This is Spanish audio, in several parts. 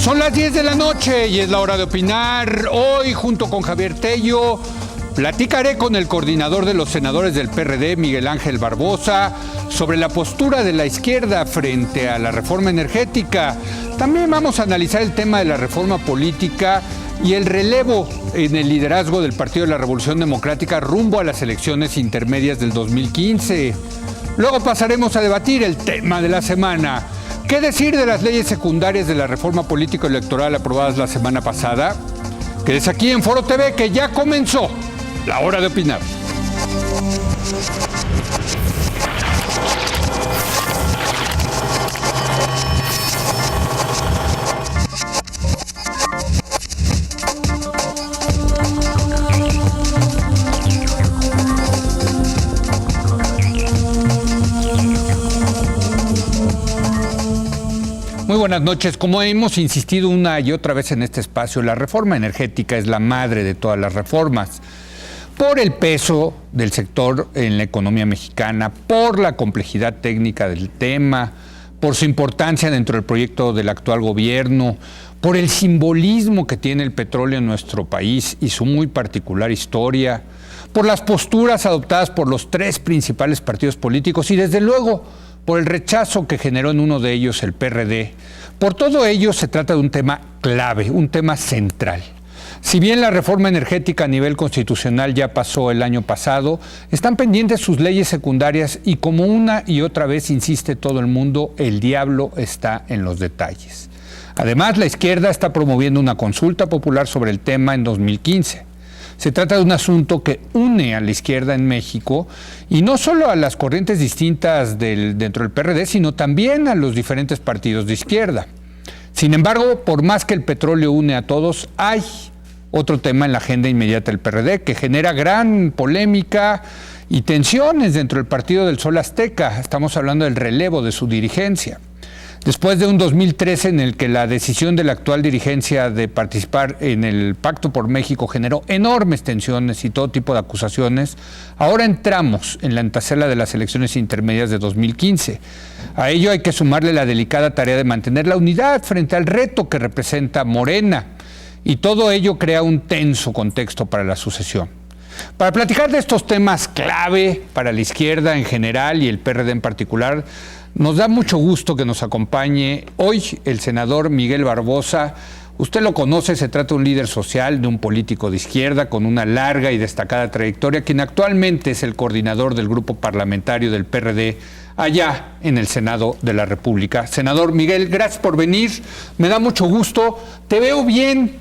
Son las 10 de la noche y es la hora de opinar. Hoy, junto con Javier Tello, platicaré con el coordinador de los senadores del PRD, Miguel Ángel Barbosa, sobre la postura de la izquierda frente a la reforma energética. También vamos a analizar el tema de la reforma política y el relevo en el liderazgo del Partido de la Revolución Democrática rumbo a las elecciones intermedias del 2015. Luego pasaremos a debatir el tema de la semana. ¿Qué decir de las leyes secundarias de la reforma político-electoral aprobadas la semana pasada? Quédese aquí en Foro TV, que ya comenzó la hora de opinar. Muy buenas noches. Como hemos insistido una y otra vez en este espacio, la reforma energética es la madre de todas las reformas. Por el peso del sector en la economía mexicana, por la complejidad técnica del tema, por su importancia dentro del proyecto del actual gobierno, por el simbolismo que tiene el petróleo en nuestro país y su muy particular historia, por las posturas adoptadas por los tres principales partidos políticos y desde luego por el rechazo que generó en uno de ellos el PRD. Por todo ello se trata de un tema clave, un tema central. Si bien la reforma energética a nivel constitucional ya pasó el año pasado, están pendientes sus leyes secundarias y como una y otra vez insiste todo el mundo, el diablo está en los detalles. Además, la izquierda está promoviendo una consulta popular sobre el tema en 2015. Se trata de un asunto que une a la izquierda en México y no solo a las corrientes distintas dentro del PRD, sino también a los diferentes partidos de izquierda. Sin embargo, por más que el petróleo une a todos, hay otro tema en la agenda inmediata del PRD que genera gran polémica y tensiones dentro del Partido del Sol Azteca. Estamos hablando del relevo de su dirigencia. Después de un 2013 en el que la decisión de la actual dirigencia de participar en el Pacto por México generó enormes tensiones y todo tipo de acusaciones, ahora entramos en la antesala de las elecciones intermedias de 2015. A ello hay que sumarle la delicada tarea de mantener la unidad frente al reto que representa Morena, y todo ello crea un tenso contexto para la sucesión. Para platicar de estos temas clave para la izquierda en general y el PRD en particular, nos da mucho gusto que nos acompañe hoy el senador Miguel Barbosa. Usted lo conoce, se trata de un líder social, de un político de izquierda con una larga y destacada trayectoria, quien actualmente es el coordinador del grupo parlamentario del PRD allá en el Senado de la República. Senador Miguel, gracias por venir, me da mucho gusto, te veo bien,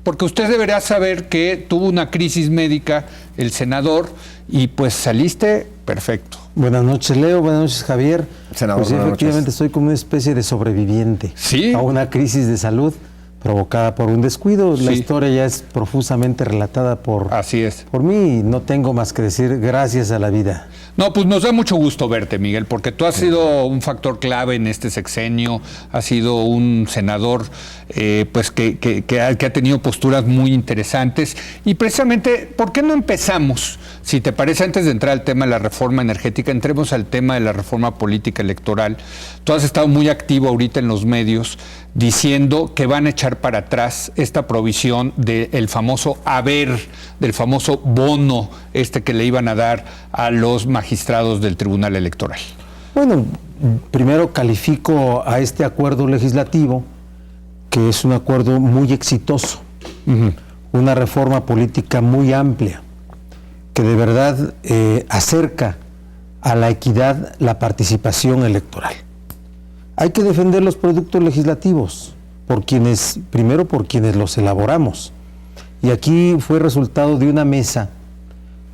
porque usted deberá saber que tuvo una crisis médica el senador y pues saliste perfecto. Buenas noches, Leo. Buenas noches, Javier. Senador, pues efectivamente estoy como una especie de sobreviviente ¿Sí? a una crisis de salud provocada por un descuido. Sí. La historia ya es profusamente relatada Así es. por mí y no tengo más que decir gracias a la vida. No, pues nos da mucho gusto verte, Miguel, porque tú has sido un factor clave en este sexenio, has sido un senador pues que ha tenido posturas muy interesantes. Y precisamente, ¿por qué no empezamos? Si te parece, antes de entrar al tema de la reforma energética, entremos al tema de la reforma política electoral. Tú has estado muy activo ahorita en los medios diciendo que van a echar para atrás esta provisión del famoso haber, del famoso bono que le iban a dar a los magistrados del Tribunal Electoral. Bueno, primero califico a este acuerdo legislativo, que es un acuerdo muy exitoso, una reforma política muy amplia, que de verdad acerca a la equidad la participación electoral. Hay que defender los productos legislativos, primero por quienes los elaboramos. Y aquí fue resultado de una mesa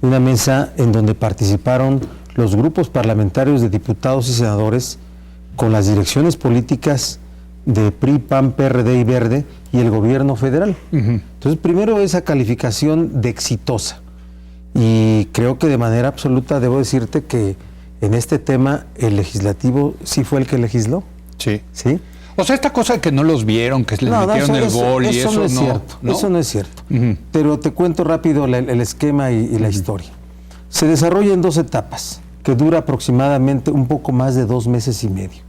en donde participaron los grupos parlamentarios de diputados y senadores con las direcciones políticas de PRI, PAN, PRD y Verde y el gobierno federal. Entonces, primero esa calificación de exitosa. Y creo que de manera absoluta debo decirte que en este tema el legislativo sí fue el que legisló. Sí. ¿Sí? O sea, esta cosa que no los vieron, que les metieron el gol y eso no es cierto. ¿No? Eso no es cierto. Pero te cuento rápido el esquema y la historia. Se desarrolla en 2 etapas, que dura aproximadamente un poco más de 2 meses y medio.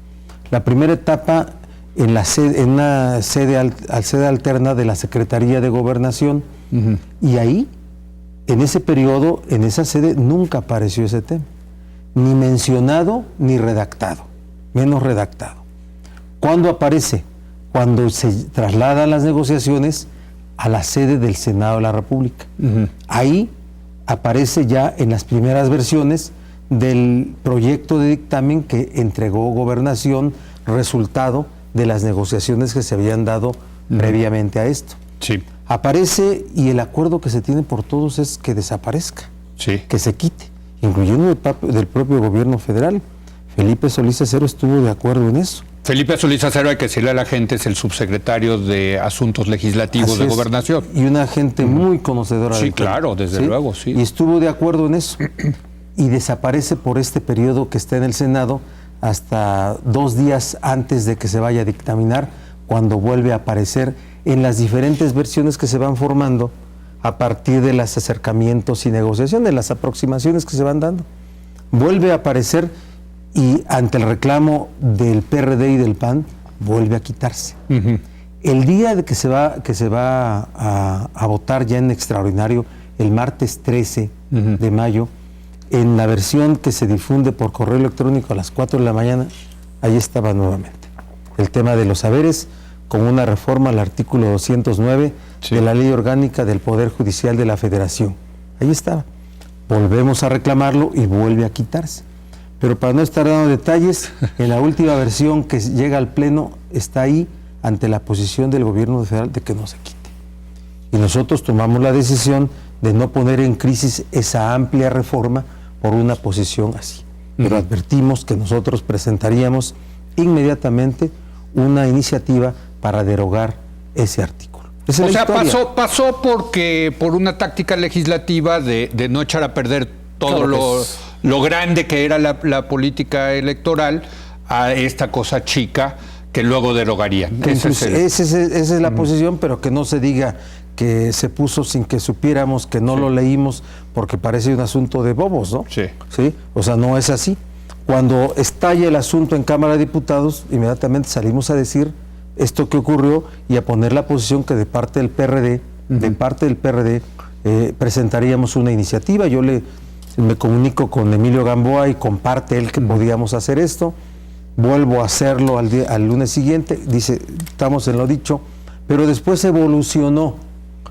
La primera etapa en una sede alterna de la Secretaría de Gobernación, y ahí, en ese periodo, en esa sede, nunca apareció ese tema, ni mencionado ni redactado, menos redactado. ¿Cuándo aparece? Cuando se trasladan las negociaciones a la sede del Senado de la República. Ahí aparece ya en las primeras versiones del proyecto de dictamen que entregó Gobernación, resultado de las negociaciones que se habían dado previamente a esto. Sí. Aparece, y el acuerdo que se tiene por todos es que desaparezca, que se quite, incluyendo del propio gobierno federal. Felipe Solís Acero estuvo de acuerdo en eso. Felipe Solís Acero, hay que decirle a la gente, es el subsecretario de Asuntos Legislativos de Gobernación. Y una gente muy conocedora del tema. Sí, claro, desde luego, sí. Y estuvo de acuerdo en eso. Y desaparece por este periodo que está en el Senado hasta 2 días antes de que se vaya a dictaminar, cuando vuelve a aparecer en las diferentes versiones que se van formando a partir de los acercamientos y negociaciones, las aproximaciones que se van dando. Vuelve a aparecer, y ante el reclamo del PRD y del PAN, vuelve a quitarse. El día de que se va a votar ya en extraordinario, el martes 13 de mayo, en la versión que se difunde por correo electrónico a las 4 de la mañana, ahí estaba nuevamente el tema de los saberes, con una reforma al artículo 209 de la Ley Orgánica del Poder Judicial de la Federación. Ahí estaba. Volvemos a reclamarlo y vuelve a quitarse. Pero para no estar dando detalles, en la última versión que llega al Pleno está ahí ante la posición del gobierno federal de que no se quite. Y nosotros tomamos la decisión de no poner en crisis esa amplia reforma por una posición así. Pero advertimos que nosotros presentaríamos inmediatamente una iniciativa para derogar ese artículo. O sea, pasó por una táctica legislativa de no echar a perder todo lo grande que era la política electoral a esta cosa chica que luego derogarían. Esa es la posición, pero que no se diga que se puso sin que supiéramos, que no lo leímos, porque parece un asunto de bobos, ¿no? Sí. O sea, no es así. Cuando estalla el asunto en Cámara de Diputados, inmediatamente salimos a decir esto que ocurrió y a poner la posición que de parte del PRD, presentaríamos una iniciativa. Yo me comunico con Emilio Gamboa y comparte él que podíamos hacer esto. Vuelvo a hacerlo al lunes siguiente, dice, estamos en lo dicho, pero después evolucionó,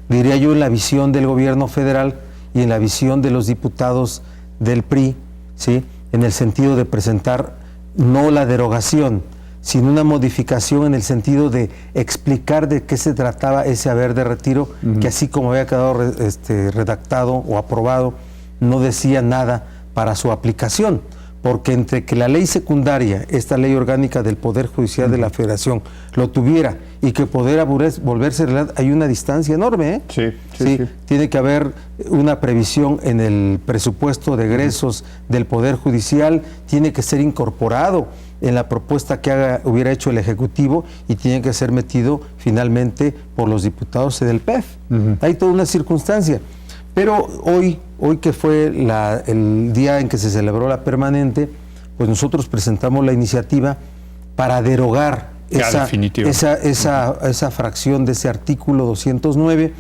diría yo, en la visión del gobierno federal y en la visión de los diputados del PRI, ¿sí?, en el sentido de presentar no la derogación, sino una modificación en el sentido de explicar de qué se trataba ese haber de retiro, que así como había quedado redactado o aprobado, no decía nada para su aplicación, porque entre que la ley secundaria, esta ley orgánica del Poder Judicial de la Federación, lo tuviera y que pudiera volverse realidad, hay una distancia enorme, ¿eh? Sí. Tiene que haber una previsión en el presupuesto de egresos del Poder Judicial, tiene que ser incorporado en la propuesta que hubiera hecho el Ejecutivo y tiene que ser metido finalmente por los diputados del PEF. Hay toda una circunstancia. Pero hoy que fue el día en que se celebró la permanente, pues nosotros presentamos la iniciativa para derogar esa fracción de ese artículo 209,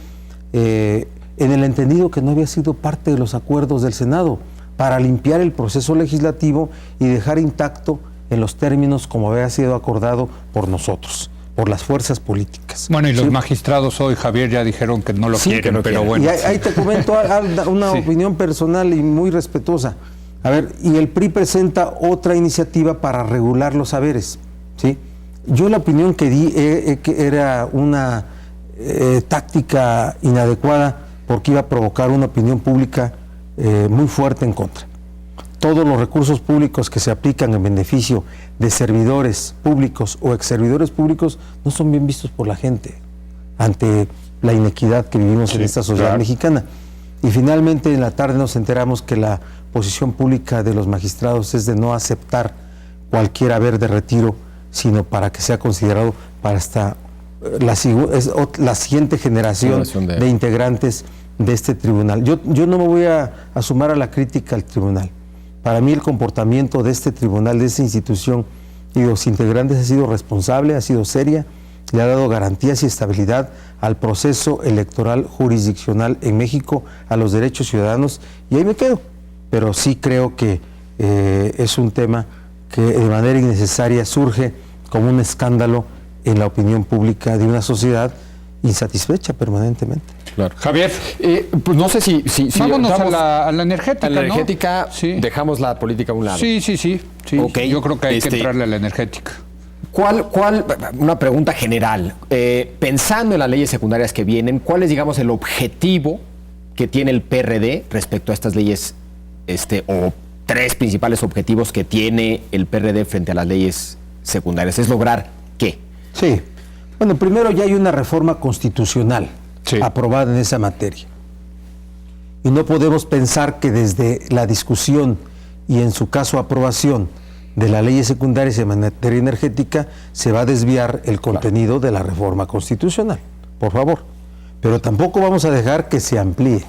en el entendido que no había sido parte de los acuerdos del Senado, para limpiar el proceso legislativo y dejar intacto en los términos como había sido acordado por nosotros, por las fuerzas políticas. Bueno, y los magistrados hoy, Javier, ya dijeron que no lo quieren, pero bueno. Y ahí te comento una opinión personal y muy respetuosa. A ver, y el PRI presenta otra iniciativa para regular los saberes, ¿sí? Yo la opinión que di que era una táctica inadecuada, porque iba a provocar una opinión pública muy fuerte en contra. Todos los recursos públicos que se aplican en beneficio de servidores públicos o exservidores públicos no son bien vistos por la gente ante la inequidad que vivimos en esta sociedad mexicana. Y finalmente en la tarde nos enteramos que la posición pública de los magistrados es de no aceptar cualquier haber de retiro, sino para que sea considerado para la siguiente generación de integrantes de este tribunal. Yo no me voy a sumar a la crítica al tribunal. Para mí el comportamiento de este tribunal, de esta institución, y los integrantes ha sido responsable, ha sido seria, le ha dado garantías y estabilidad al proceso electoral jurisdiccional en México, a los derechos ciudadanos, y ahí me quedo. Pero sí creo que es un tema que de manera innecesaria surge como un escándalo en la opinión pública de una sociedad insatisfecha permanentemente. Claro. Javier, pues no sé si vámonos a la energética. a la energética, ¿no? Sí. dejamos la política a un lado. Sí. Okay. Yo creo que hay que entrarle a la energética. Una pregunta general, pensando en las leyes secundarias que vienen, ¿cuál es, digamos, el objetivo que tiene el PRD respecto a estas leyes, o tres principales objetivos que tiene el PRD frente a las leyes secundarias? ¿Es lograr qué? Sí. Bueno, primero ya hay una reforma constitucional aprobada en esa materia. Y no podemos pensar que desde la discusión y en su caso aprobación de las leyes secundarias en materia energética se va a desviar el contenido de la reforma constitucional, por favor. Pero tampoco vamos a dejar que se amplíe.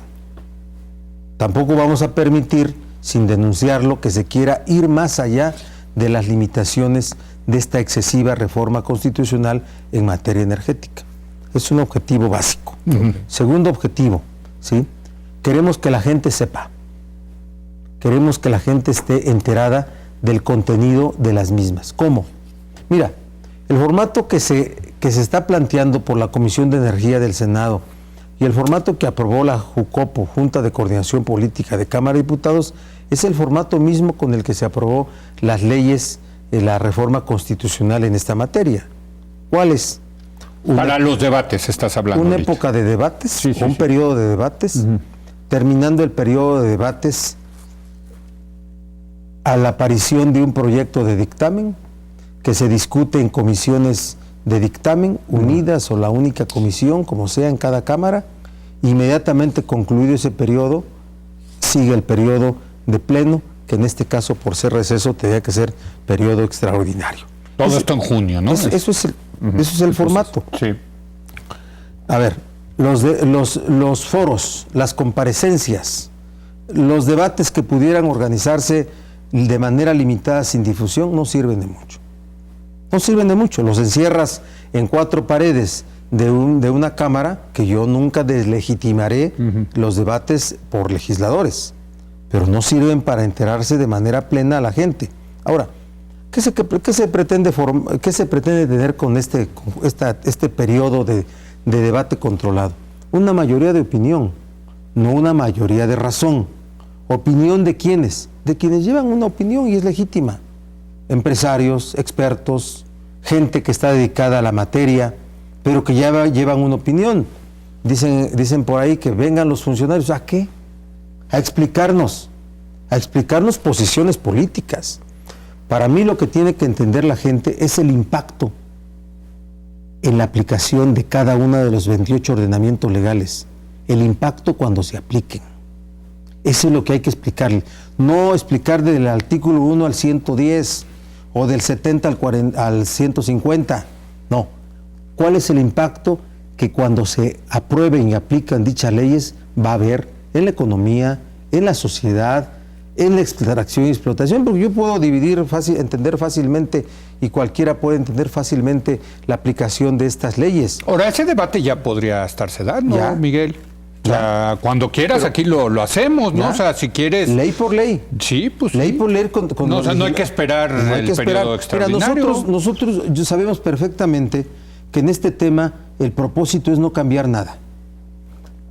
Tampoco vamos a permitir, sin denunciarlo, que se quiera ir más allá de las limitaciones de esta excesiva reforma constitucional en materia energética. Es un objetivo básico. Segundo objetivo, ¿sí? Queremos que la gente sepa. Queremos que la gente esté enterada del contenido de las mismas. ¿Cómo? Mira, el formato que se está planteando por la Comisión de Energía del Senado y el formato que aprobó la JUCOPO, Junta de Coordinación Política de Cámara de Diputados, es el formato mismo con el que se aprobó las leyes de la reforma constitucional en esta materia. ¿Cuál es? Para los debates estás hablando. Una ahorita. época de debates, un periodo de debates, terminando el periodo de debates, a la aparición de un proyecto de dictamen que se discute en comisiones de dictamen unidas o la única comisión, como sea en cada cámara. Inmediatamente concluido ese periodo, sigue el periodo de pleno, que en este caso por ser receso tendría que ser periodo extraordinario. Todo esto en junio, ¿no? Eso es el formato. Sí. A ver, los foros, las comparecencias, los debates que pudieran organizarse de manera limitada sin difusión no sirven de mucho. No sirven de mucho. Los encierras en cuatro paredes de una cámara, que yo nunca deslegitimaré los debates por legisladores, pero no sirven para enterarse de manera plena a la gente. Ahora, ¿qué se pretende tener con este periodo de debate controlado? Una mayoría de opinión, no una mayoría de razón. ¿Opinión de quiénes? De quienes llevan una opinión y es legítima. Empresarios, expertos, gente que está dedicada a la materia, pero que ya llevan una opinión. Dicen por ahí que vengan los funcionarios. ¿A qué? A explicarnos posiciones políticas. Para mí lo que tiene que entender la gente es el impacto en la aplicación de cada uno de los 28 ordenamientos legales. El impacto cuando se apliquen. Eso es lo que hay que explicarle. No explicar del artículo 1 al 110 o del 70 al 150. No. ¿Cuál es el impacto que cuando se aprueben y aplican dichas leyes va a haber en la economía, en la sociedad, en la extracción y explotación? Porque yo puedo entender fácilmente y cualquiera puede entender fácilmente la aplicación de estas leyes. Ahora, ese debate ya podría estarse dando, Ya. Miguel. O sea, cuando quieras, pero aquí lo hacemos, ¿no? Ya. O sea, si quieres... Ley por ley. Sí, pues Ley sí. por ley. No, o sea, no hay que esperar el periodo extraordinario. Mira, nosotros sabemos perfectamente que en este tema el propósito es no cambiar nada.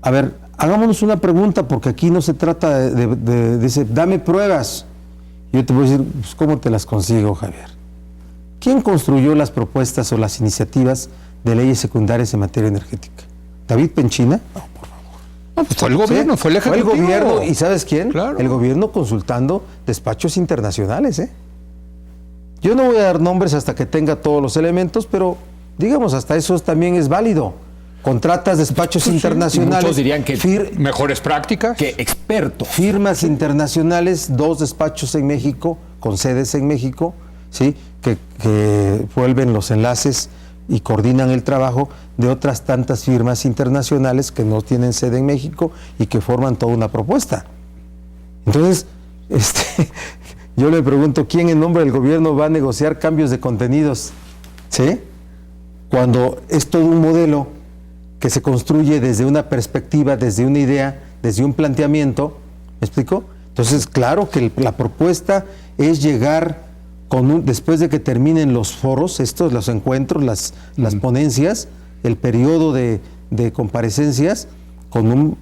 A ver, hagámonos una pregunta, porque aquí no se trata de decir, dame pruebas. Yo te voy a decir, pues, ¿cómo te las consigo, Javier? ¿Quién construyó las propuestas o las iniciativas de leyes secundarias en materia energética? ¿David Penchina? No, por favor. No, pues fue el gobierno, ¿Sí? fue el ejecutivo. Fue el gobierno, ¿y sabes quién? Claro. El gobierno consultando despachos internacionales, ¿eh? Yo no voy a dar nombres hasta que tenga todos los elementos, pero digamos, hasta eso también es válido. Contratas despachos internacionales. Muchos dirían que mejores prácticas. que expertos. Firmas internacionales, 2 despachos en México, con sedes en México, ¿sí? que vuelven los enlaces y coordinan el trabajo de otras tantas firmas internacionales que no tienen sede en México y que forman toda una propuesta. Entonces, Yo le pregunto, ¿quién en nombre del gobierno va a negociar cambios de contenidos? ¿Sí? Cuando es todo un modelo que se construye desde una perspectiva, desde una idea, desde un planteamiento, ¿me explico? Entonces, claro que la propuesta es llegar después de que terminen los foros, los encuentros, las ponencias, el periodo de comparecencias, con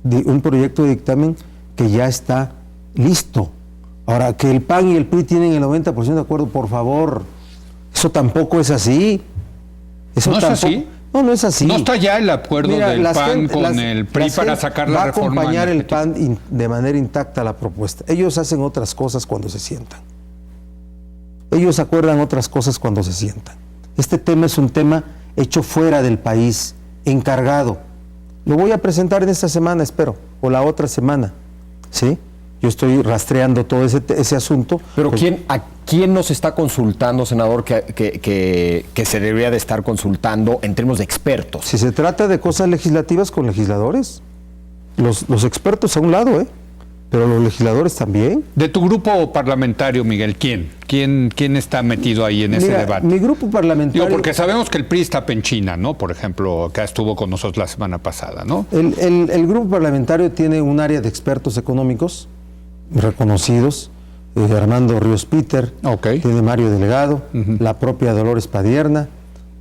un proyecto de dictamen que ya está listo. Ahora, que el PAN y el PRI tienen el 90% de acuerdo, por favor, eso tampoco es así. Eso ¿No tampoco, es así? No es así. No está ya el acuerdo del PAN con el PRI para sacar la reforma. Va a acompañar el energética. PAN de manera intacta la propuesta. Ellos hacen otras cosas cuando se sientan. Ellos acuerdan otras cosas cuando se sientan. Este tema es un tema hecho fuera del país, encargado. Lo voy a presentar en esta semana, espero, o la otra semana, ¿sí? Yo estoy rastreando todo ese asunto. Pero pues, ¿a quién nos está consultando, senador, que se debería de estar consultando en términos de expertos? Si se trata de cosas legislativas, con legisladores. Los expertos a un lado, pero los legisladores también. De tu grupo parlamentario, Miguel, ¿quién está metido ahí en ese debate? Mi grupo parlamentario... Digo, porque sabemos que el PRI está penchina, ¿no? Por ejemplo, acá estuvo con nosotros la semana pasada, ¿no? El grupo parlamentario tiene un área de expertos económicos reconocidos, Armando Ríos Peter, tiene Mario Delgado, la propia Dolores Padierna,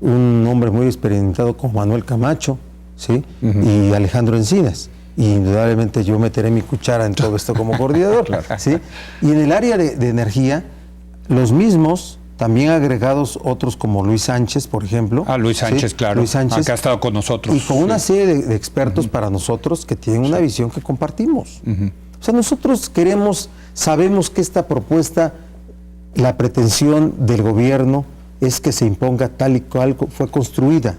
un hombre muy experimentado como Manuel Camacho, ¿sí? Y Alejandro Encinas. Y indudablemente yo meteré mi cuchara en todo esto como coordinador. Claro. ¿Sí? Y en el área de energía, los mismos, también agregados otros como Luis Sánchez, por ejemplo. Luis Sánchez, ¿sí? claro. Luis Sánchez, acá ha estado con nosotros. Y con una serie de expertos para nosotros que tienen una visión que compartimos. O sea, nosotros sabemos que esta propuesta, la pretensión del gobierno es que se imponga tal y cual fue construida.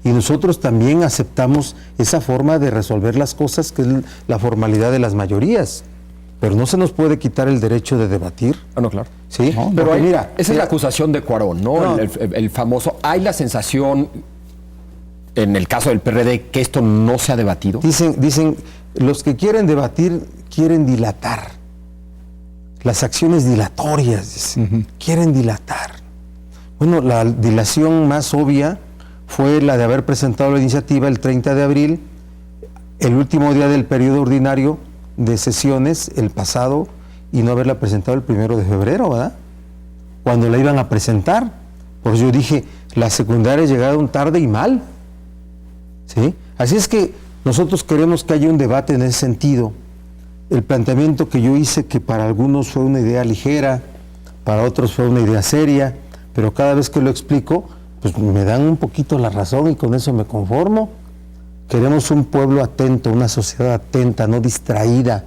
Y nosotros también aceptamos esa forma de resolver las cosas, que es la formalidad de las mayorías. Pero no se nos puede quitar el derecho de debatir. No, claro. ¿Sí? No, pero esa es la acusación de Cuarón, ¿no? El famoso. ¿Hay la sensación, en el caso del PRD, que esto no se ha debatido? Dicen, los que quieren debatir quieren dilatar. Las acciones dilatorias, quieren dilatar. Bueno, la dilación más obvia fue la de haber presentado la iniciativa el 30 de abril, el último día del periodo ordinario de sesiones, el pasado, y no haberla presentado el 1 de febrero, ¿verdad? Cuando la iban a presentar. Por eso yo dije, las secundarias llegaron tarde y mal. ¿Sí? Así es que nosotros queremos que haya un debate en ese sentido. El planteamiento que yo hice, que para algunos fue una idea ligera, para otros fue una idea seria, pero cada vez que lo explico, pues me dan un poquito la razón y con eso me conformo. Queremos un pueblo atento, una sociedad atenta, no distraída.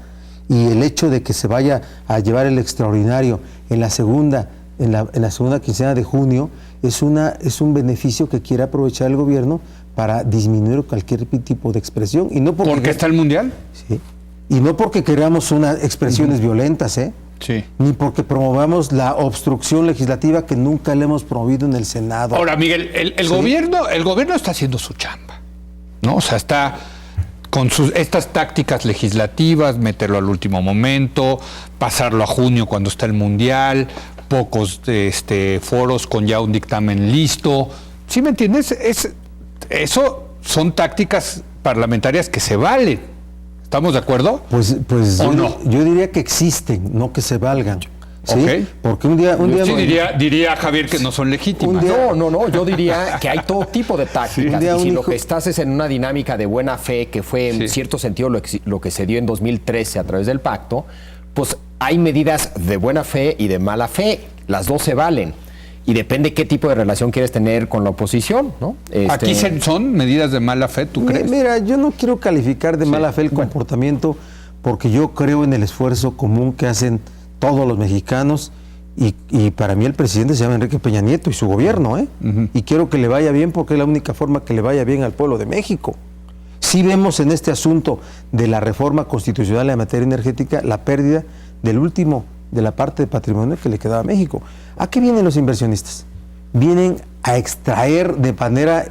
Y el hecho de que se vaya a llevar el extraordinario en la segunda quincena de junio es un beneficio que quiere aprovechar el gobierno para disminuir cualquier tipo de expresión. Y no porque está el Mundial. Sí. Y no porque queramos unas expresiones violentas, Sí. Ni porque promovamos la obstrucción legislativa que nunca le hemos promovido en el Senado. Ahora, Miguel, el gobierno está haciendo su chamba, ¿no? O sea, está con estas tácticas legislativas, meterlo al último momento, pasarlo a junio cuando está el Mundial, pocos foros con ya un dictamen listo. ¿Sí me entiendes? Eso son tácticas parlamentarias que se valen. ¿Estamos de acuerdo? Pues yo diría que existen, no que se valgan. ¿Sí? Okay. Porque un día sí, diría Javier que no son legítimas. No, yo diría que hay todo tipo de tácticas. Y si lo que estás es en una dinámica de buena fe, que fue en cierto sentido lo que se dio en 2013 a través del pacto, pues hay medidas de buena fe y de mala fe. Las dos se valen. Y depende qué tipo de relación quieres tener con la oposición, ¿no? ¿Aquí son medidas de mala fe, tú crees? Mira, yo no quiero calificar de mala fe el comportamiento, porque yo creo en el esfuerzo común que hacen todos los mexicanos, y para mí el presidente se llama Enrique Peña Nieto y su gobierno, y quiero que le vaya bien, porque es la única forma que le vaya bien al pueblo de México. Sí vemos en este asunto de la reforma constitucional en materia energética la pérdida de la parte de patrimonio que le quedaba a México. ¿A qué vienen los inversionistas? Vienen a extraer de manera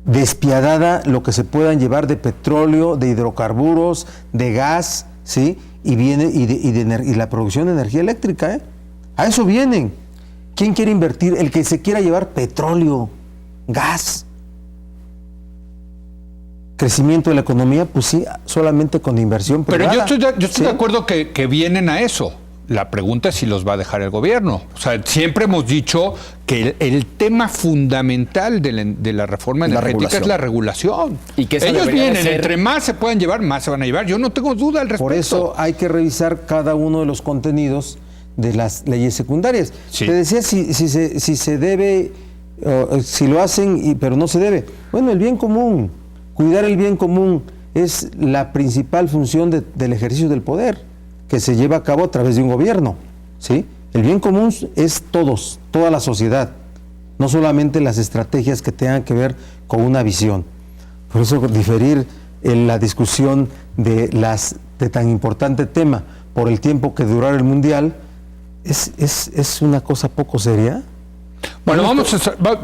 despiadada lo que se puedan llevar de petróleo, de hidrocarburos, de gas, ¿sí? Y la producción de energía eléctrica, ¿eh? A eso vienen. ¿Quién quiere invertir? El que se quiera llevar petróleo, gas. Crecimiento de la economía, pues sí, solamente con inversión privada. Pero yo estoy de acuerdo que vienen a eso. La pregunta es si los va a dejar el gobierno. O sea, siempre hemos dicho que el tema fundamental de la reforma energética es la regulación. Y que ellos vienen, entre más se puedan llevar, más se van a llevar. Yo no tengo duda al respecto. Por eso hay que revisar cada uno de los contenidos de las leyes secundarias. Sí. Te decía si se debe, si lo hacen, pero no se debe. Bueno, el bien común, cuidar el bien común es la principal función del ejercicio del poder, que se lleva a cabo a través de un gobierno, ¿sí? El bien común es toda la sociedad, no solamente las estrategias que tengan que ver con una visión. Por eso diferir en la discusión de tan importante tema por el tiempo que durará el Mundial es una cosa poco seria. Bueno,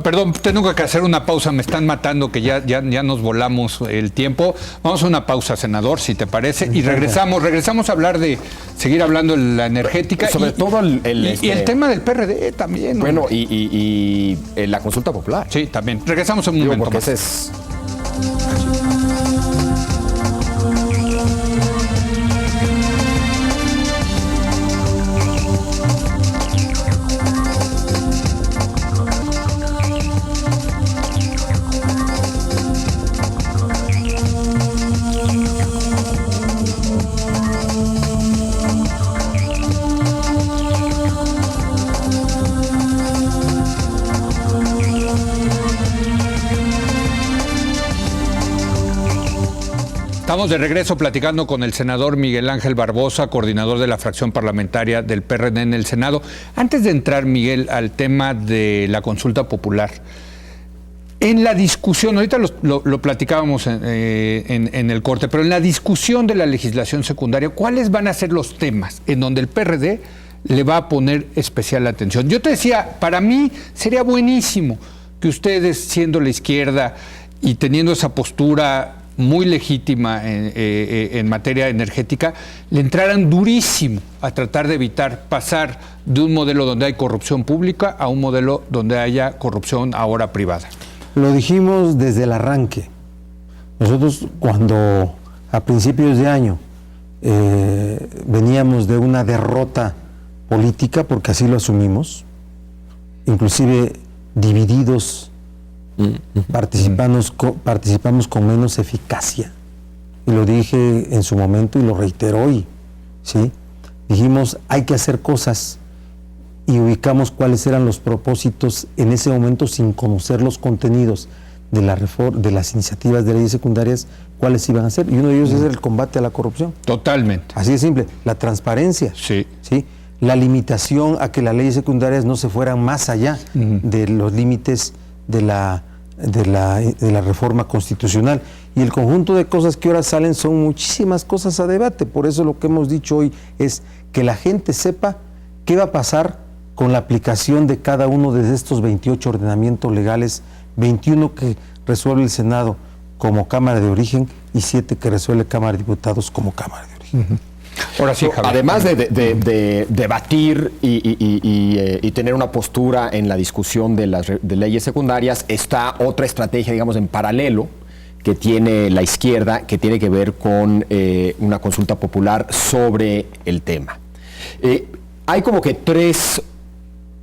perdón, tengo que hacer una pausa, me están matando que ya nos volamos el tiempo. Vamos a una pausa, senador, si te parece, y regresamos a seguir hablando de la energética. Sobre todo y el tema del PRD también. Bueno, y la consulta popular. Sí, también. Regresamos en un momento porque más. ese es... Estamos de regreso platicando con el senador Miguel Ángel Barbosa, coordinador de la fracción parlamentaria del PRD en el Senado. Antes de entrar, Miguel, al tema de la consulta popular, en la discusión, ahorita lo platicábamos en el corte, pero en la discusión de la legislación secundaria, ¿cuáles van a ser los temas en donde el PRD le va a poner especial atención? Yo te decía, para mí sería buenísimo que ustedes, siendo la izquierda y teniendo esa postura muy legítima en materia energética, le entraran durísimo a tratar de evitar pasar de un modelo donde hay corrupción pública a un modelo donde haya corrupción ahora privada. Lo dijimos desde el arranque. Nosotros, cuando a principios de año veníamos de una derrota política, porque así lo asumimos, inclusive divididos, participamos con menos eficacia, y lo dije en su momento y lo reitero hoy, ¿sí? Dijimos, hay que hacer cosas, y ubicamos cuáles eran los propósitos en ese momento sin conocer los contenidos de las iniciativas de leyes secundarias, cuáles iban a ser, y uno de ellos es el combate a la corrupción. Totalmente. Así de simple, la transparencia, sí, la limitación a que las leyes secundarias no se fueran más allá de los límites de la reforma constitucional, y el conjunto de cosas que ahora salen son muchísimas cosas a debate. Por eso lo que hemos dicho hoy es que la gente sepa qué va a pasar con la aplicación de cada uno de estos 28 ordenamientos legales, 21 que resuelve el Senado como Cámara de Origen y 7 que resuelve Cámara de Diputados como Cámara de Origen. Ahora sí, Javier. Además de debatir y tener una postura en la discusión de leyes secundarias, está otra estrategia, digamos, en paralelo, que tiene la izquierda, que tiene que ver con una consulta popular sobre el tema. Hay como que 3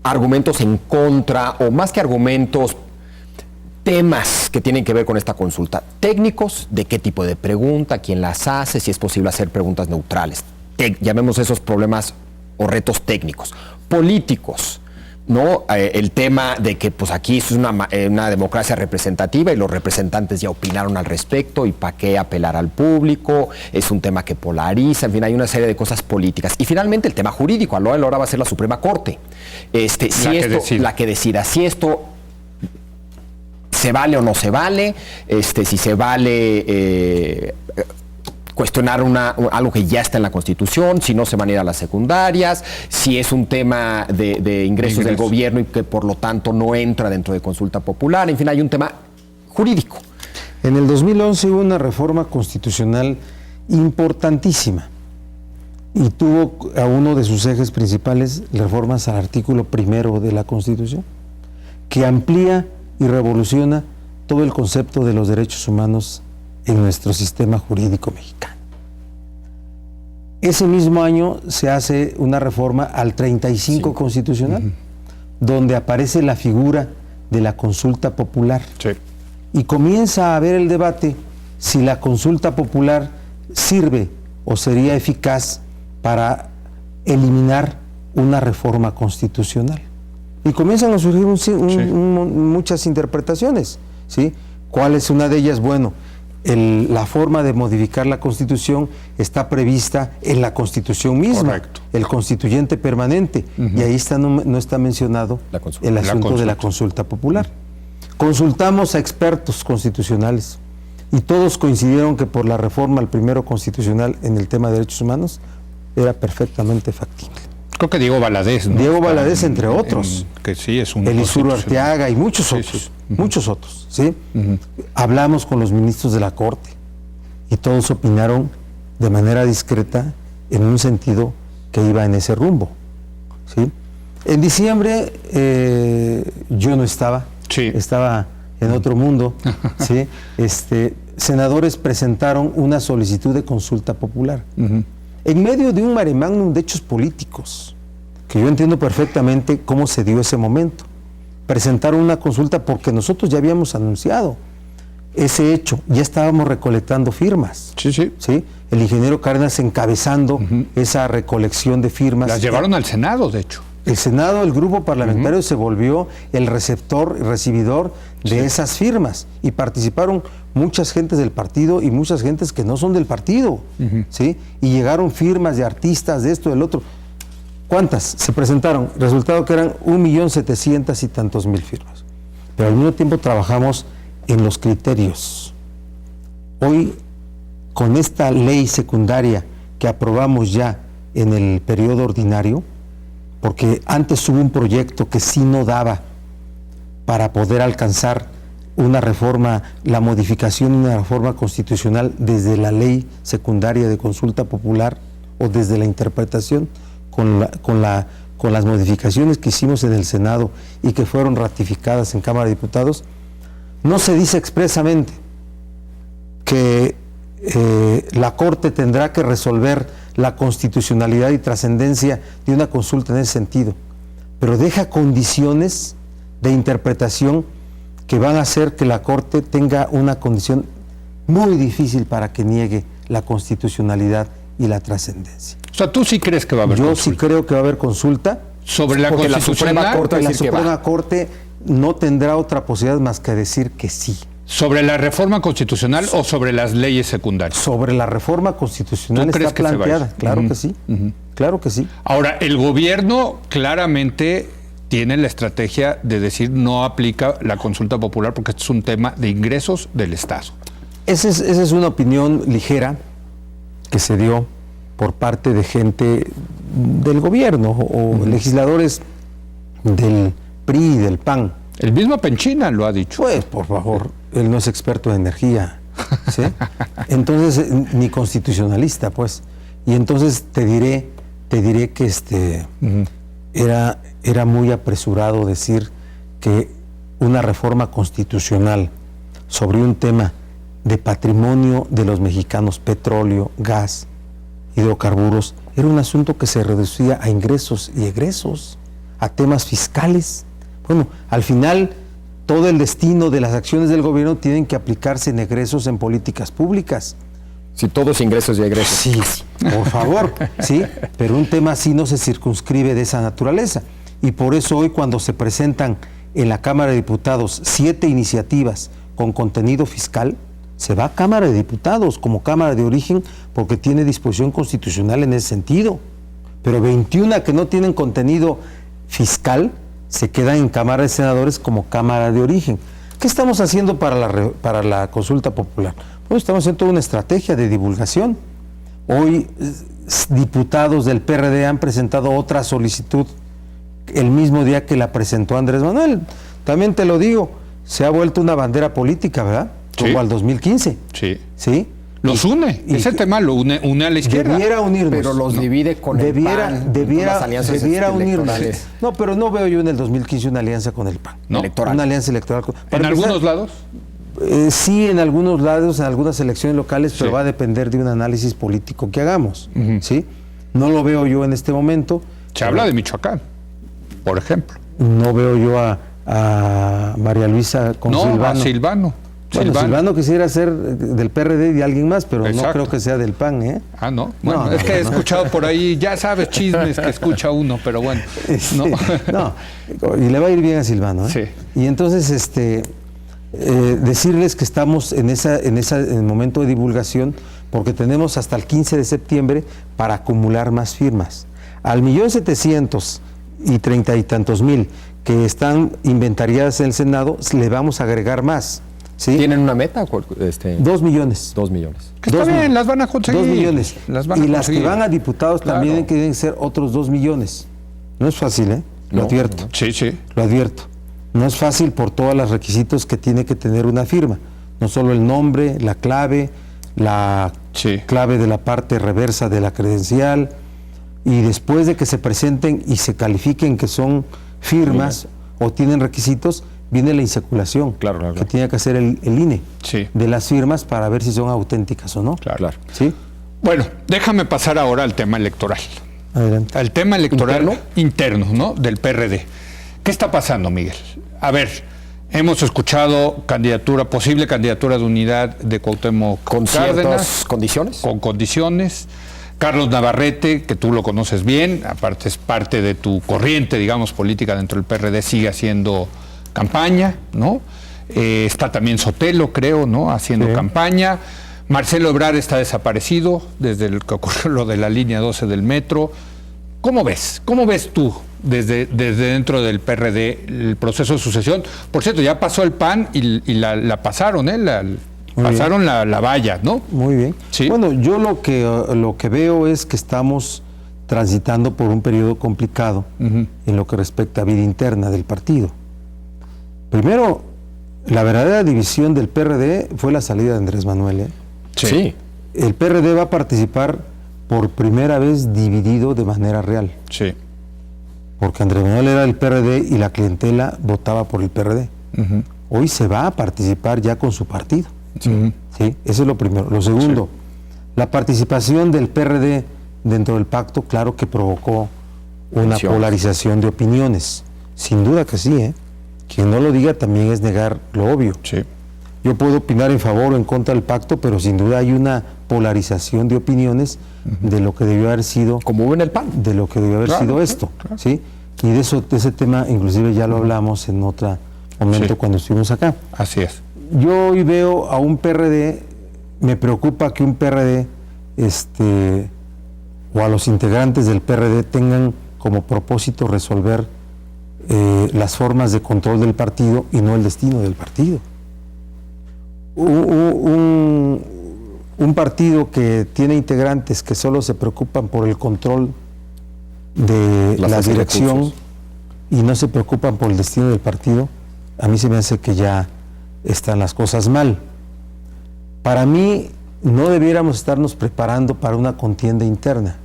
argumentos en contra, o más que argumentos, temas que tienen que ver con esta consulta. Técnicos, de qué tipo de pregunta, quién las hace, si es posible hacer preguntas neutrales. Llamemos esos problemas o retos técnicos. Políticos, ¿no? El tema de que pues aquí es una democracia representativa y los representantes ya opinaron al respecto, y para qué apelar al público, es un tema que polariza, en fin, hay una serie de cosas políticas. Y finalmente el tema jurídico, a la hora va a ser la Suprema Corte. La que decida si esto se vale o no se vale, si se vale cuestionar algo que ya está en la Constitución, si no se van a ir a las secundarias, si es un tema de ingresos del gobierno y que por lo tanto no entra dentro de consulta popular. En fin, hay un tema jurídico. En el 2011 hubo una reforma constitucional importantísima, y tuvo a uno de sus ejes principales reformas al artículo 1 de la Constitución, que amplía y revoluciona todo el concepto de los derechos humanos en nuestro sistema jurídico mexicano. Ese mismo año se hace una reforma al 35 constitucional, donde aparece la figura de la consulta popular. Sí. Y comienza a haber el debate si la consulta popular sirve o sería eficaz para eliminar una reforma constitucional. Y comienzan a surgir muchas interpretaciones, ¿sí? ¿Cuál es una de ellas? Bueno, la forma de modificar la Constitución está prevista en la Constitución misma. Correcto. El constituyente permanente, y ahí no está mencionado el asunto de la consulta popular. Consultamos a expertos constitucionales y todos coincidieron que por la reforma al primero constitucional en el tema de derechos humanos era perfectamente factible. Creo que Diego Valadez, ¿no? Diego Valadez, entre otros. Que sí, es un Elisuru Arteaga y muchos otros. Muchos otros, ¿sí? Hablamos con los ministros de la Corte y todos opinaron de manera discreta en un sentido que iba en ese rumbo, ¿sí? En diciembre yo no estaba, estaba en otro mundo, ¿sí? Senadores presentaron una solicitud de consulta popular en medio de un mare magnum de hechos políticos, que yo entiendo perfectamente cómo se dio ese momento. Presentaron una consulta porque nosotros ya habíamos anunciado ese hecho, ya estábamos recolectando firmas. ¿Sí? El ingeniero Cárdenas encabezando esa recolección de firmas. Las llevaron al Senado, de hecho. El Senado, el grupo parlamentario, se volvió el receptor y recibidor de esas firmas, y participaron muchas gentes del partido y muchas gentes que no son del partido, ¿sí? Y llegaron firmas de artistas, de esto, del otro. ¿Cuántas se presentaron? Resultado que eran 1.700.000 y tantos mil firmas. Pero al mismo tiempo trabajamos en los criterios. Hoy, con esta ley secundaria que aprobamos ya en el periodo ordinario, porque antes hubo un proyecto que sí no daba para poder alcanzar una reforma, la modificación de una reforma constitucional desde la ley secundaria de consulta popular o desde la interpretación, con las modificaciones que hicimos en el Senado y que fueron ratificadas en Cámara de Diputados. No se dice expresamente que la Corte tendrá que resolver la constitucionalidad y trascendencia de una consulta en ese sentido, pero deja condiciones de interpretación que van a hacer que la Corte tenga una condición muy difícil para que niegue la constitucionalidad y la trascendencia. O sea, ¿tú sí crees que va a haber consulta? Yo sí creo que va a haber consulta. ¿Sobre la constitucional? La Suprema Corte no tendrá otra posibilidad más que decir que sí. ¿Sobre la reforma constitucional o sobre las leyes secundarias? Sobre la reforma constitucional está planteada, claro que sí, claro que sí. Ahora, el gobierno claramente tiene la estrategia de decir no aplica la consulta popular porque este es un tema de ingresos del Estado. Esa es una opinión ligera que se dio por parte de gente del gobierno o legisladores del PRI y del PAN. El mismo Penchina lo ha dicho. Pues, por favor, él no es experto en energía, ¿sí? Entonces, ni constitucionalista, pues. Y entonces te diré que era muy apresurado decir que una reforma constitucional sobre un tema de patrimonio de los mexicanos, petróleo, gas, hidrocarburos, era un asunto que se reducía a ingresos y egresos, a temas fiscales. Bueno, al final, todo el destino de las acciones del gobierno tienen que aplicarse en egresos en políticas públicas. Si todos ingresos y egresos. Sí, por favor, sí, pero un tema así no se circunscribe de esa naturaleza. Y por eso hoy, cuando se presentan en la Cámara de Diputados 7 iniciativas con contenido fiscal, se va a Cámara de Diputados como Cámara de Origen porque tiene disposición constitucional en ese sentido. Pero 21 que no tienen contenido fiscal se quedan en Cámara de Senadores como Cámara de Origen. ¿Qué estamos haciendo para la consulta popular? Pues estamos haciendo toda una estrategia de divulgación. Hoy diputados del PRD han presentado otra solicitud el mismo día que la presentó Andrés Manuel. También te lo digo, se ha vuelto una bandera política, ¿verdad? Sí. Como al 2015. Sí. ¿Sí? Los une. Ese tema lo une a la izquierda. Debiera unirnos. Pero los divide con el PAN, con las alianzas debiera unirnos. electorales. No, pero no veo yo en el 2015 una alianza con el PAN. No. Electoral. Una alianza electoral. ¿En algunos lados? Sí, en algunos lados, en algunas elecciones locales, pero Sí. va a depender de un análisis político que hagamos. ¿Sí? No lo veo yo en este momento. Se habla de Michoacán, por ejemplo. No veo yo a María Luisa con No, Silvano. a Silvano. Bueno, Silvano quisiera ser del PRD y de alguien más, pero Exacto. no creo que sea del PAN, ¿eh? Ah, no. Bueno, No, es no, que he no. escuchado por ahí, ya sabes, chismes que escucha uno, pero bueno. No. No, y le va a ir bien a Silvano, ¿eh? Sí. Y entonces, decirles que estamos en el momento de divulgación, porque tenemos hasta el 15 de septiembre para acumular más firmas. Al 1.700.000 y 30 y tantos mil que están inventariadas en el Senado, le vamos a agregar más. ¿Sí? ¿Tienen una meta? 2 millones. 2 millones. Que está bien, las van a conseguir. 2 millones. Las van a y las conseguir. que van a diputados Claro. también tienen que ser otros 2 millones. No es fácil, ¿eh? Lo No, advierto. Sí, sí. Lo advierto. No es fácil por todos los requisitos que tiene que tener una firma. No solo el nombre, la clave, la Sí. clave de la parte reversa de la credencial. Y después de que se presenten y se califiquen que son firmas o tienen requisitos, viene la insaculación Claro. que tiene que hacer el INE Sí. de las firmas para ver si son auténticas o no. Claro. ¿Sí? Bueno, déjame pasar ahora al tema electoral. Adelante. Al tema electoral interno, ¿no? Del PRD. ¿Qué está pasando, Miguel? A ver, hemos escuchado posible candidatura de unidad de Cuauhtémoc ¿Con Cárdenas, ciertas condiciones? con condiciones. Carlos Navarrete, que tú lo conoces bien, aparte es parte de tu corriente, digamos, política dentro del PRD, sigue haciendo campaña, ¿no? Está también Sotelo, creo, ¿no? Haciendo Sí. campaña. Marcelo Ebrard está desaparecido desde el que ocurrió lo de la línea 12 del metro. ¿Cómo ves? ¿Cómo ves tú desde dentro del PRD el proceso de sucesión? Por cierto, ya pasó el PAN y la pasaron, ¿eh? Pasaron la valla, ¿no? Muy bien. Sí. Bueno, yo lo que veo es que estamos transitando por un periodo complicado en lo que respecta a vida interna del partido. Primero, la verdadera división del PRD fue la salida de Andrés Manuel, ¿eh? Sí. El PRD va a participar por primera vez dividido de manera real, Sí. porque Andrés Manuel era del PRD y la clientela votaba por el PRD. Hoy se va a participar ya con su partido. Sí. Sí, eso es lo primero. Lo segundo, la participación del PRD dentro del pacto, claro que provocó una Tensiones. polarización de opiniones. Sin duda que sí, ¿eh? Quien no lo diga también es negar lo obvio. Sí. Yo puedo opinar en favor o en contra del pacto, pero sin duda hay una polarización de opiniones de lo que debió haber sido, Como hubo en el PAN. de lo que debió haber Claro, sido claro, esto, claro. ¿sí? Y de ese tema, inclusive ya lo hablamos en otro momento Sí. cuando estuvimos acá. Así es. Yo hoy veo a un PRD, me preocupa que un PRD, o a los integrantes del PRD tengan como propósito resolver las formas de control del partido y no el destino del partido. Un partido que tiene integrantes que solo se preocupan por el control de La la fuerza y dirección recursos. y no se preocupan por el destino del partido, a mí se me hace que ya están las cosas mal. Para mí, no debiéramos estarnos preparando para una contienda interna,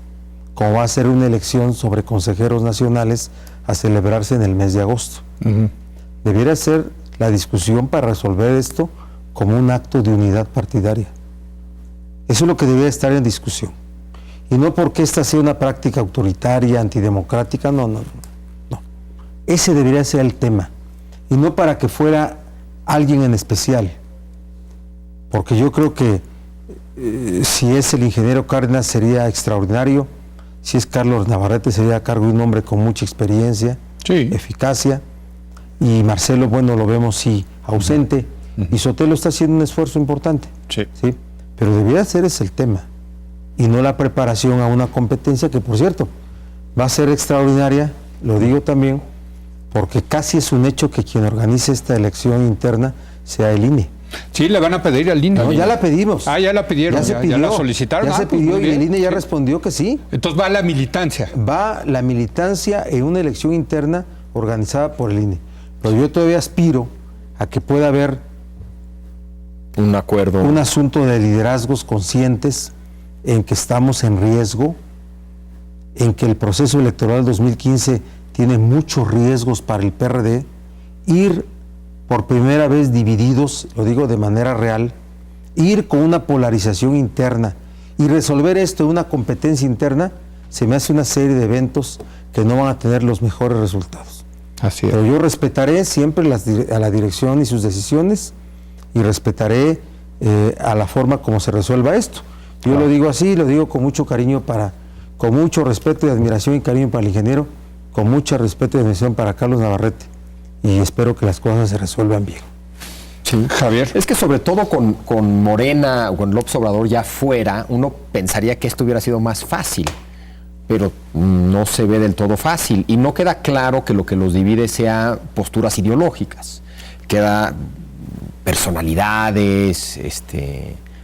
como va a ser una elección sobre consejeros nacionales a celebrarse en el mes de agosto. Debiera ser la discusión para resolver esto como un acto de unidad partidaria. Eso es lo que debería estar en discusión. Y no porque esta sea una práctica autoritaria, antidemocrática, no. Ese debería ser el tema. Y no para que fuera alguien en especial. Porque yo creo que si es el ingeniero Cárdenas sería extraordinario, si es Carlos Navarrete sería a cargo de un hombre con mucha experiencia, Sí. eficacia, y Marcelo, bueno, lo vemos sí ausente, y Sotelo está haciendo un esfuerzo importante, Sí. ¿sí? Pero debería ser ese el tema, y no la preparación a una competencia que, por cierto, va a ser extraordinaria, lo digo también, porque casi es un hecho que quien organice esta elección interna sea el INE. Sí, le van a pedir al INE. No, ya la pedimos. Ah, ya la pidieron, se ya pidió, la solicitaron. Ya Ah, se pues pidió muy y el bien. INE ya respondió que sí. Entonces va a la militancia. Va la militancia en una elección interna organizada por el INE. Pero yo todavía aspiro a que pueda haber Un acuerdo. Un asunto de liderazgos conscientes en que estamos en riesgo, en que el proceso electoral 2015 tiene muchos riesgos para el PRD, ir por primera vez divididos, lo digo de manera real, ir con una polarización interna y resolver esto en una competencia interna, se me hace una serie de eventos que no van a tener los mejores resultados. Así es. Pero yo respetaré siempre a la dirección y sus decisiones y respetaré a la forma como se resuelva esto. Yo lo digo así, lo digo con mucho cariño con mucho respeto y admiración y cariño para el ingeniero, con mucho respeto y admiración para Carlos Navarrete, y espero que las cosas se resuelvan bien. Sí. Javier. Es que sobre todo con Morena o con López Obrador ya fuera, uno pensaría que esto hubiera sido más fácil, pero no se ve del todo fácil y no queda claro que lo que los divide sea posturas ideológicas, queda personalidades,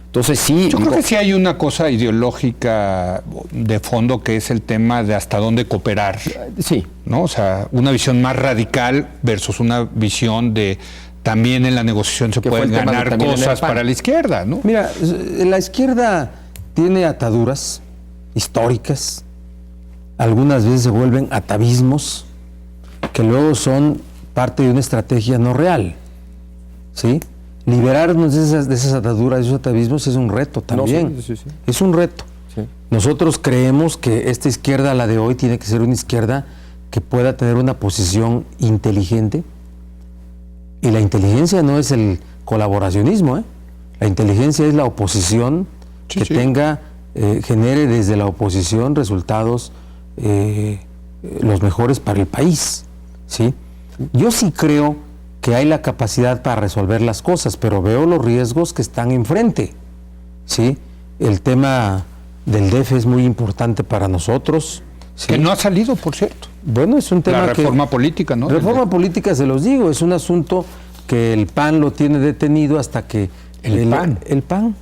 entonces sí. Yo creo que sí hay una cosa ideológica de fondo que es el tema de hasta dónde cooperar. Sí. ¿No? O sea, una visión más radical versus una visión de también en la negociación se pueden ganar cosas para la izquierda, ¿no? Mira, la izquierda tiene ataduras históricas, algunas veces se vuelven atavismos, que luego son parte de una estrategia no real, ¿sí? Liberarnos de esas ataduras, de esos atavismos es un reto también. No, sí. Es un reto. Sí. Nosotros creemos que esta izquierda, la de hoy, tiene que ser una izquierda que pueda tener una posición inteligente. Y la inteligencia no es el colaboracionismo, ¿eh? La inteligencia es la oposición que genere desde la oposición resultados los mejores para el país, ¿sí? Yo sí creo que hay la capacidad para resolver las cosas, pero veo los riesgos que están enfrente, ¿sí? El tema del DF es muy importante para nosotros, ¿sí? Que no ha salido, por cierto. Bueno, es un tema la reforma política, ¿no? Reforma política, se los digo, es un asunto que el PAN lo tiene detenido hasta que... El PAN. El PAN.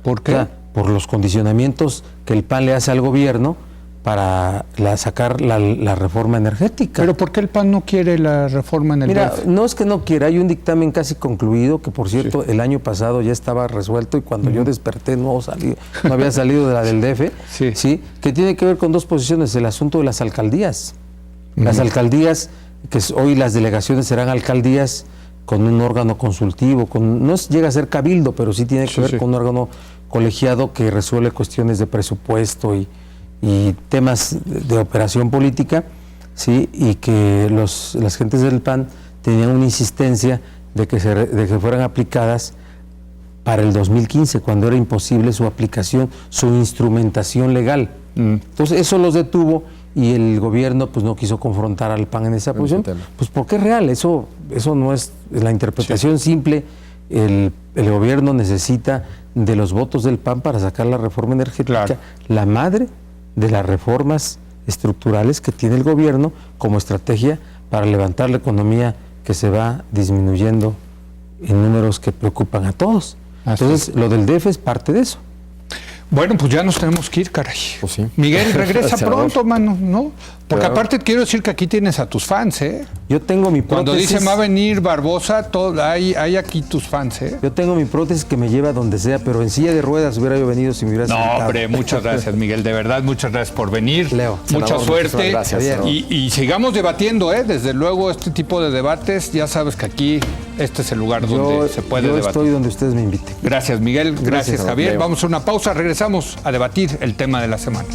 ¿Por qué? O sea, por los condicionamientos que el PAN le hace al gobierno para sacar la reforma energética. ¿Pero por qué el PAN no quiere la reforma en el DF? No es que no quiera, hay un dictamen casi concluido, que por cierto el año pasado ya estaba resuelto y cuando yo desperté no había salido de la del DF, sí, que tiene que ver con dos posiciones, el asunto de las alcaldías. Las alcaldías, que hoy las delegaciones serán alcaldías con un órgano consultivo, no llega a ser cabildo, pero sí tiene que ver con un órgano colegiado que resuelve cuestiones de presupuesto y temas de operación política, ¿sí? Y que las gentes del PAN tenían una insistencia de que fueran aplicadas para el 2015, cuando era imposible su aplicación, su instrumentación legal. Entonces eso los detuvo y el gobierno pues no quiso confrontar al PAN en esa posición, pues porque es real, eso no es la interpretación simple. El gobierno necesita de los votos del PAN para sacar la reforma energética, la madre de las reformas estructurales que tiene el gobierno como estrategia para levantar la economía que se va disminuyendo en números que preocupan a todos. Entonces, lo del DF es parte de eso. Bueno, pues ya nos tenemos que ir, caray. Pues sí. Miguel, regresa pronto, mano, ¿no? Porque aparte quiero decir que aquí tienes a tus fans, ¿eh? Yo tengo mi prótesis. Cuando dicen va a venir Barbosa, hay aquí tus fans, ¿eh? Yo tengo mi prótesis que me lleva donde sea, pero en silla de ruedas hubiera yo venido si me hubieras invitado. No, hombre, muchas gracias, Miguel, de verdad, muchas gracias por venir. Leo. Mucha suerte. Gracias. Y sigamos debatiendo, ¿eh? Desde luego, este tipo de debates, ya sabes que aquí este es el lugar donde se puede debatir. Yo estoy donde ustedes me inviten. Gracias, Miguel. Gracias, Javier. Leo. Vamos a una pausa, regresamos a debatir el tema de la semana.